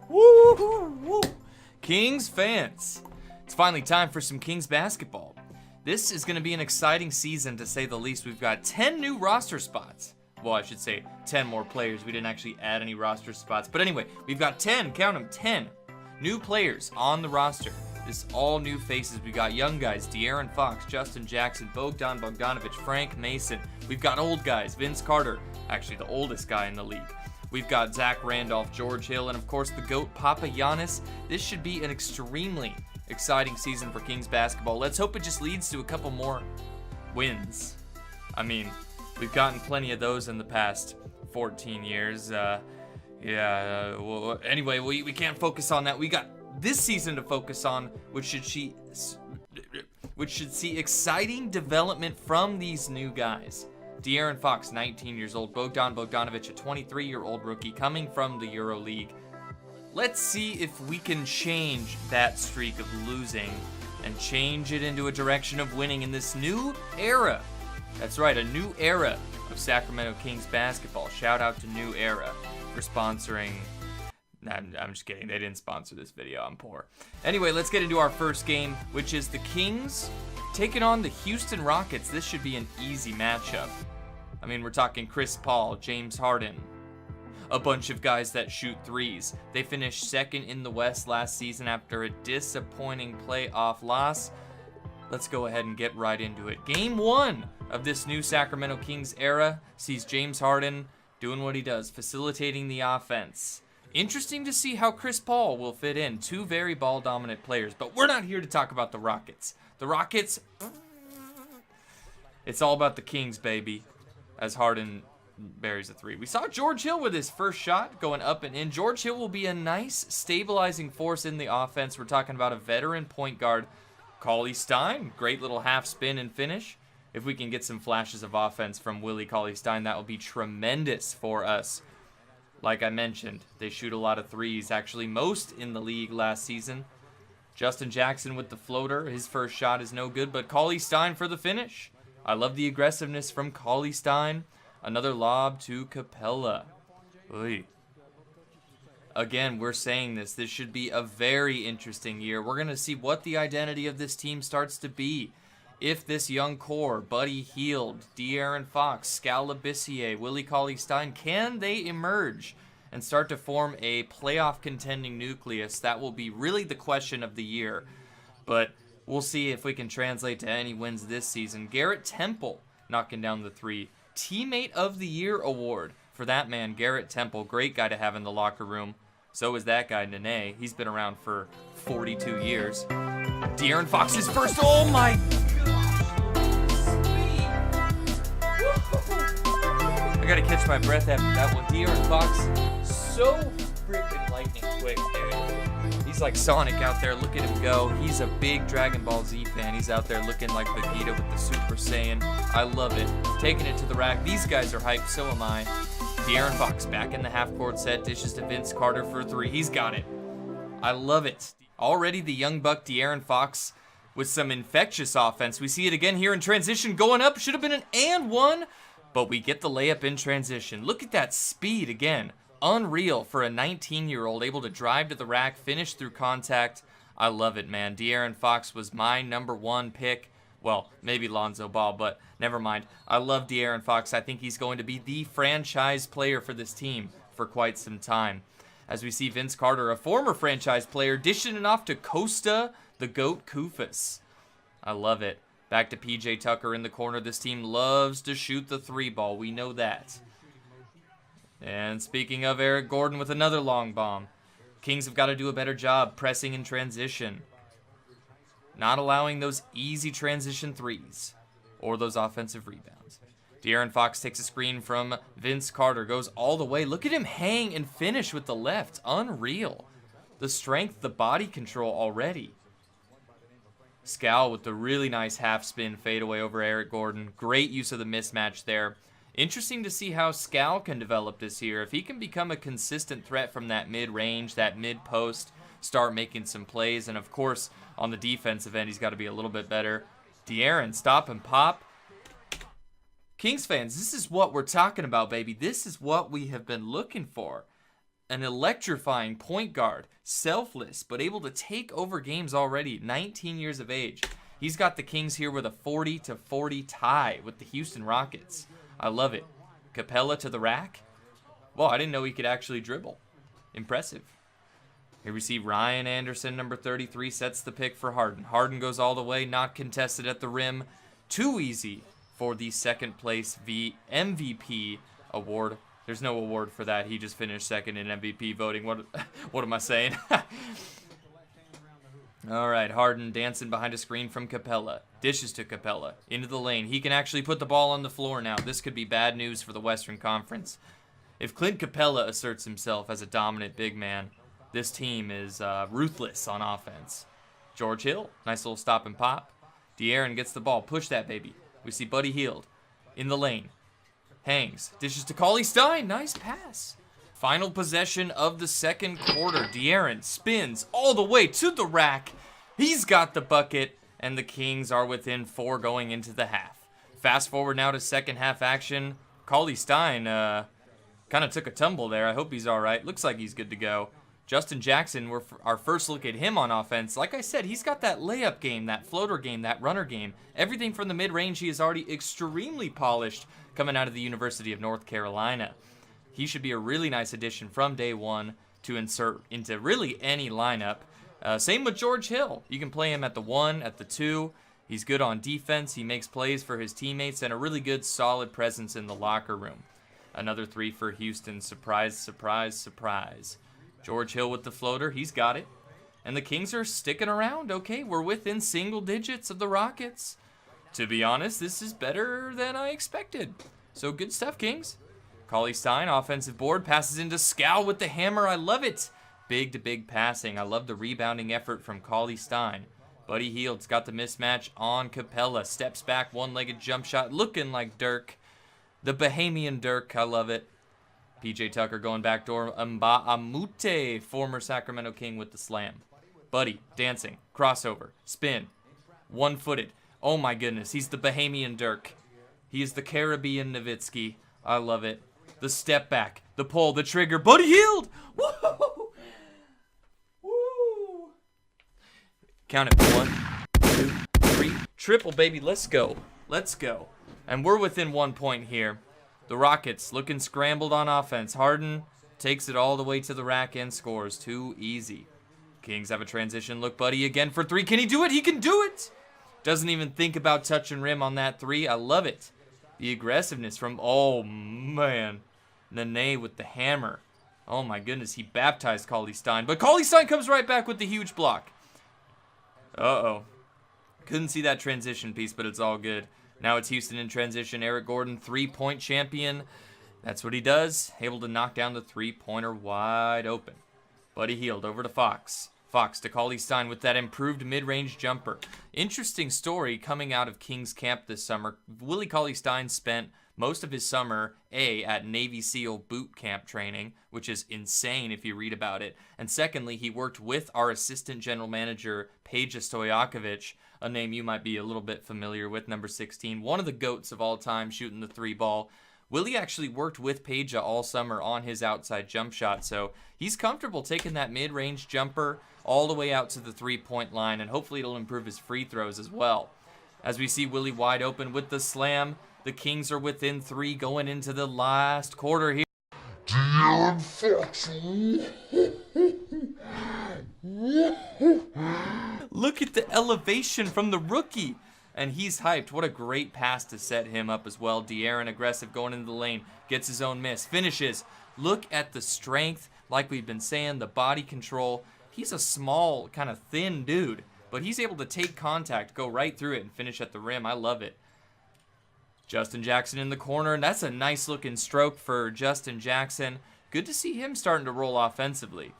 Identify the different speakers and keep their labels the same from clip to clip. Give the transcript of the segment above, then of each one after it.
Speaker 1: Woo! Kings fans, it's finally time for some Kings basketball. This is going to be an exciting season, to say the least. We've got 10 new roster spots. Well, I should say 10 more players. We didn't actually add any roster spots. But anyway, we've got 10, count them, 10 new players on the roster. This is all new faces. We got young guys, De'Aaron Fox, Justin Jackson, Bogdan Bogdanovic, Frank Mason. We've got old guys, Vince Carter, actually the oldest guy in the league. We've got Zach Randolph, George Hill, and of course the GOAT, Papa Giannis. This should be an extremely exciting season for Kings basketball. Let's hope it just leads to a couple more wins. I mean, we've gotten plenty of those in the past 14 years. Well, anyway, we can't focus on that. We got this season to focus on, which should see exciting development from these new guys. De'Aaron Fox, 19 years old. Bogdan Bogdanovic, a 23-year-old rookie coming from the EuroLeague. Let's see if we can change that streak of losing and change it into a direction of winning in this new era. That's right, a new era of Sacramento Kings basketball. Shout out to New Era for sponsoring. I'm just kidding. They didn't sponsor this video. I'm poor. Anyway, let's get into our first game, which is the Kings taking on the Houston Rockets. This should be an easy matchup. I mean, we're talking Chris Paul, James Harden, a bunch of guys that shoot threes. They finished second in the West last season after a disappointing playoff loss. Let's go ahead and get right into it. Game 1 of this new Sacramento Kings era sees James Harden doing what he does, facilitating the offense. Interesting to see how Chris Paul will fit in. Two very ball-dominant players, but we're not here to talk about the Rockets. The Rockets, it's all about the Kings, baby, as Harden buries a three. We saw George Hill with his first shot going up and in. George Hill will be a nice stabilizing force in the offense. We're talking about a veteran point guard, Cauley-Stein. Great little half spin and finish. If we can get some flashes of offense from Willie Cauley-Stein, that will be tremendous for us. Like I mentioned, they shoot a lot of threes, actually most in the league last season. Justin Jackson with the floater. His first shot is no good, but Cauley-Stein for the finish. I love the aggressiveness from Cauley-Stein. Another lob to Capella. Oy. Again, we're saying this. This should be a very interesting year. We're going to see what the identity of this team starts to be. If this young core, Buddy Hield, De'Aaron Fox, Skal Labissiere, Willie Cauley-Stein, can they emerge and start to form a playoff contending nucleus? That will be really the question of the year. But we'll see if we can translate to any wins this season. Garrett Temple knocking down the three. Teammate of the Year award for that man, Garrett Temple. Great guy to have in the locker room. So is that guy, Nene. He's been around for 42 years. De'Aaron Fox's first. Oh my I gotta catch my breath after that one. De'Aaron Fox, so freaking lightning quick, dude. He's like Sonic out there. Look at him go. He's a big Dragon Ball Z fan. He's out there looking like Vegeta with the Super Saiyan. I love it. Taking it to the rack. These guys are hyped. So am I. De'Aaron Fox back in the half-court set. Dishes to Vince Carter for three. He's got it. I love it. Already the young buck De'Aaron Fox with some infectious offense. We see it again here in transition. Going up. Should have been an and one. But we get the layup in transition. Look at that speed again. Unreal for a 19-year-old able to drive to the rack, finish through contact. I love it, man. De'Aaron Fox was my number one pick. Well, maybe Lonzo Ball, but never mind. I love De'Aaron Fox. I think he's going to be the franchise player for this team for quite some time. As we see Vince Carter, a former franchise player, dishing it off to Costa, the GOAT Kufus. I love it. Back to PJ Tucker in the corner. This team loves to shoot the three ball. We know that. And speaking of Eric Gordon with another long bomb. Kings have got to do a better job pressing in transition. Not allowing those easy transition threes or those offensive rebounds. De'Aaron Fox takes a screen from Vince Carter. Goes all the way. Look at him hang and finish with the left. Unreal. The strength, the body control already. Skal with the really nice half spin fadeaway over Eric Gordon. Great use of the mismatch there. Interesting to see how Skal can develop this year. If he can become a consistent threat from that mid-range, that mid-post, start making some plays. And of course, on the defensive end, he's got to be a little bit better. De'Aaron, stop and pop. Kings fans, this is what we're talking about, baby. This is what we have been looking for. an electrifying point guard, selfless, but able to take over games already, 19 years of age. He's got the Kings here with a 40-40 tie with the Houston Rockets. I love it. Capella to the rack. Well, I didn't know he could actually dribble. Impressive. Here we see Ryan Anderson, number 33, sets the pick for Harden. Harden goes all the way, not contested at the rim. Too easy for the second place MVP award. There's no award for that. He just finished second in MVP voting. What am I saying? All right, Harden dancing behind a screen from Capella. Dishes to Capella. Into the lane. He can actually put the ball on the floor now. This could be bad news for the Western Conference. If Clint Capella asserts himself as a dominant big man, this team is ruthless on offense. George Hill, nice little stop and pop. De'Aaron gets the ball. Push that, baby. We see Buddy Hield in the lane. Hangs. Dishes to Cauley Stein. Nice pass. Final possession of the second quarter. De'Aaron spins all the way to the rack. He's got the bucket, and the Kings are within 4 going into the half. Fast forward now to second half action. Cauley Stein kind of took a tumble there. I hope he's all right. Looks like he's good to go. Justin Jackson, our first look at him on offense. Like I said, he's got that layup game, that floater game, that runner game. Everything from the mid-range, he is already extremely polished coming out of the University of North Carolina. He should be a really nice addition from day one to insert into really any lineup. Same with George Hill. You can play him at the 1, at the 2. He's good on defense. He makes plays for his teammates and a really good, solid presence in the locker room. Another 3 for Houston. Surprise, surprise, surprise. George Hill with the floater. He's got it. And the Kings are sticking around. Okay, we're within single digits of the Rockets. To be honest, this is better than I expected. So good stuff, Kings. Cauley Stein, offensive board, passes into Scal with the hammer. I love it. Big to big passing. I love the rebounding effort from Cauley Stein. Buddy Hield's got the mismatch on Capella. Steps back, one-legged jump shot, looking like Dirk. The Bahamian Dirk, I love it. PJ Tucker going backdoor. Amute, former Sacramento King with the slam. Buddy, dancing, crossover, spin, one-footed. Oh my goodness, he's the Bahamian Dirk. He is the Caribbean Nowitzki. I love it. The step back, the pull, the trigger. Buddy Hield! Woo! Woo! Count it. 1, 2, 3. Triple, baby. Let's go. Let's go. And we're within 1 point here. The Rockets looking scrambled on offense. Harden takes it all the way to the rack and scores. Too easy. Kings have a transition look. Buddy again for 3. Can he do it? He can do it! Doesn't even think about touching rim on that 3. I love it. The aggressiveness from, oh man, Nene with the hammer. Oh my goodness, he baptized Cauley Stein. But Cauley Stein comes right back with the huge block. Uh-oh. Couldn't see that transition piece, but it's all good. Now it's Houston in transition. Eric Gordon, 3-point champion. That's what he does. Able to knock down the 3-pointer wide open. Buddy Hield over to Fox. Fox to Cauley Stein with that improved mid-range jumper. Interesting story coming out of Kings camp this summer. Willie Cauley Stein spent most of his summer, at Navy SEAL boot camp training, which is insane if you read about it. And secondly, he worked with our assistant general manager, Peja Stojakovic, a name you might be a little bit familiar with, number 16, one of the GOATs of all time shooting the 3-ball. Willie actually worked with Peja all summer on his outside jump shot, so he's comfortable taking that mid-range jumper all the way out to the 3-point line, and hopefully it'll improve his free throws as well. As we see Willie wide open with the slam, the Kings are within 3 going into the last quarter here.
Speaker 2: De'Aaron Fox.
Speaker 1: Look at the elevation from the rookie. And he's hyped. What a great pass to set him up as well. De'Aaron aggressive going into the lane. Gets his own miss. Finishes. Look at the strength. Like we've been saying, the body control. He's a small, kind of thin dude. But he's able to take contact, go right through it, and finish at the rim. I love it. Justin Jackson in the corner. And that's a nice looking stroke for Justin Jackson. Good to see him starting to roll offensively.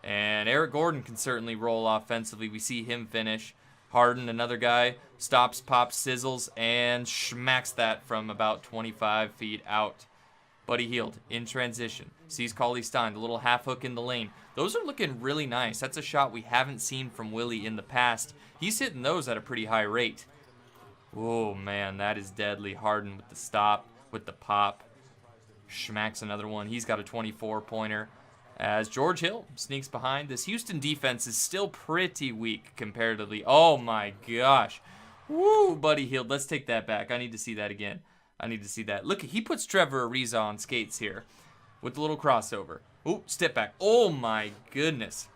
Speaker 1: And Eric Gordon can certainly roll offensively. We see him finish. Harden, another guy, stops, pops, sizzles, and smacks that from about 25 feet out. Buddy Hield in transition. Sees Cauley Stein, the little half hook in the lane. Those are looking really nice. That's a shot we haven't seen from Willie in the past. He's hitting those at a pretty high rate. Oh, man, that is deadly. Harden with the stop, with the pop. Smacks another one. He's got a 24-pointer. as George Hill sneaks behind. This Houston defense is still pretty weak comparatively. Oh my gosh. Woo, Buddy Hield. Let's take that back. I need to see that again. I need to see that. Look, he puts Trevor Ariza on skates here with the little crossover. Ooh, step back. Oh my goodness.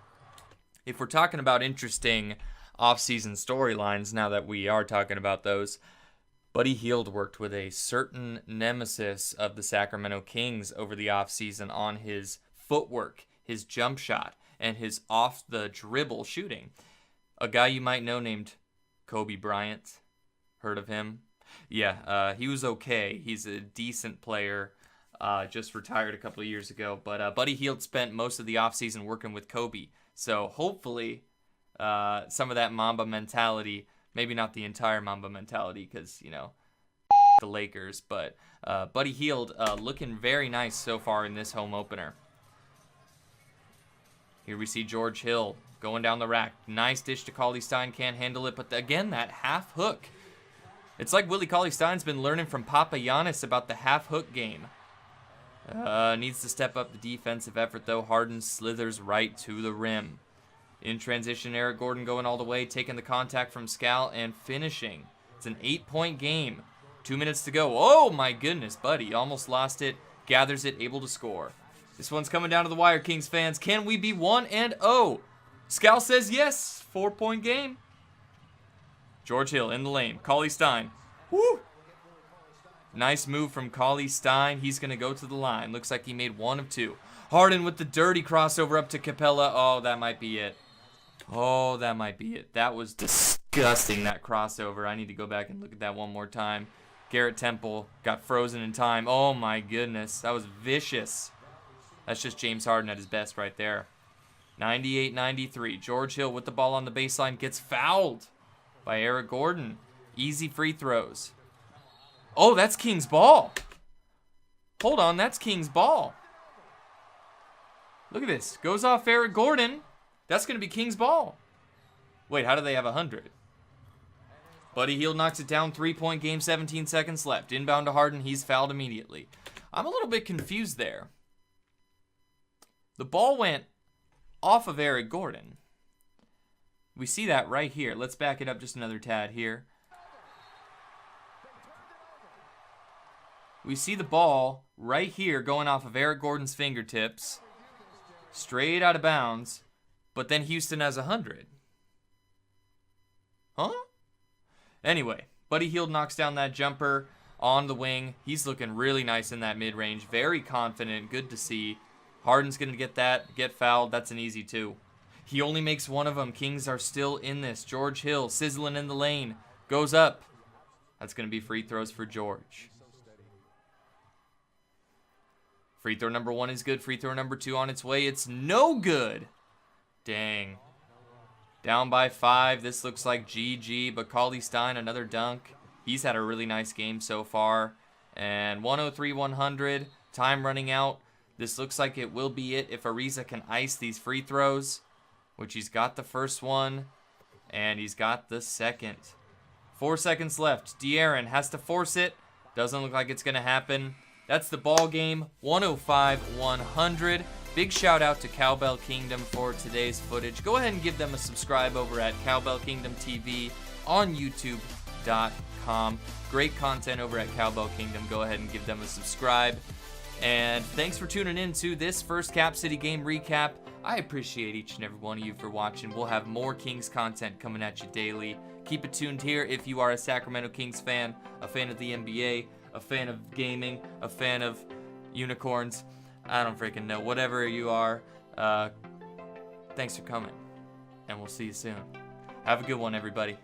Speaker 1: If we're talking about interesting off-season storylines, now that we are talking about those, Buddy Hield worked with a certain nemesis of the Sacramento Kings over the offseason on his footwork, his jump shot, and his off-the-dribble shooting. A guy you might know named Kobe Bryant. Heard of him? Yeah, he was okay. He's a decent player. Just retired a couple of years ago. But Buddy Hield spent most of the offseason working with Kobe. So hopefully some of that Mamba mentality, maybe not the entire Mamba mentality because, you know, the Lakers. But Buddy Hield looking very nice so far in this home opener. Here we see George Hill going down the rack. Nice dish to Cauley-Stein. Can't handle it. But again, that half hook. It's like Willie Cauley-Stein's been learning from Papa Giannis about the half hook game. Needs to step up the defensive effort, though. Harden slithers right to the rim. In transition, Eric Gordon going all the way, taking the contact from Scal and finishing. It's an 8-point game. 2 minutes to go. Oh, my goodness, Buddy. Almost lost it. Gathers it, able to score. This one's coming down to the wire, Kings fans. Can we be 1-0? Scal says yes. 4-point game. George Hill in the lane. Cauley-Stein. Woo! Nice move from Cauley-Stein. He's going to go to the line. Looks like he made 1 of 2. Harden with the dirty crossover up to Capella. Oh, that might be it. Oh, that might be it. That was disgusting, that crossover. I need to go back and look at that one more time. Garrett Temple got frozen in time. Oh, my goodness. That was vicious. That's just James Harden at his best right there. 98-93. George Hill with the ball on the baseline gets fouled by Eric Gordon. Easy free throws. Oh, that's King's ball. Hold on, that's King's ball. Look at this. Goes off Eric Gordon. That's going to be King's ball. Wait, how do they have 100? Buddy Hield knocks it down. 3-point game, 17 seconds left. Inbound to Harden. He's fouled immediately. I'm a little bit confused there. The ball went off of Eric Gordon. We see that right here. Let's back it up just another tad here. We see the ball right here going off of Eric Gordon's fingertips. Straight out of bounds. But then Houston has 100. Huh? Anyway, Buddy Hield knocks down that jumper on the wing. He's looking really nice in that mid-range. Very confident. Good to see. Harden's going to get fouled. That's an easy 2. He only makes 1 of them. Kings are still in this. George Hill sizzling in the lane. Goes up. That's going to be free throws for George. Free throw number 1 is good. Free throw number 2 on its way. It's no good. Dang. Down by 5. This looks like GG. But Cauley-Stein, another dunk. He's had a really nice game so far. And 103-100. Time running out. This looks like it will be it if Ariza can ice these free throws. Which he's got the first one. And he's got the second. 4 seconds left. De'Aaron has to force it. Doesn't look like it's going to happen. That's the ball game, 105-100. Big shout out to Cowbell Kingdom for today's footage. Go ahead and give them a subscribe over at Cowbell Kingdom TV on YouTube.com. Great content over at Cowbell Kingdom. Go ahead and give them a subscribe. And thanks for tuning in to this first KapCity game recap. I appreciate each and every one of you for watching. We'll have more Kings content coming at you daily. Keep it tuned here if you are a Sacramento Kings fan, a fan of the NBA, a fan of gaming, a fan of unicorns. I don't freaking know. Whatever you are, thanks for coming. And we'll see you soon. Have a good one, everybody.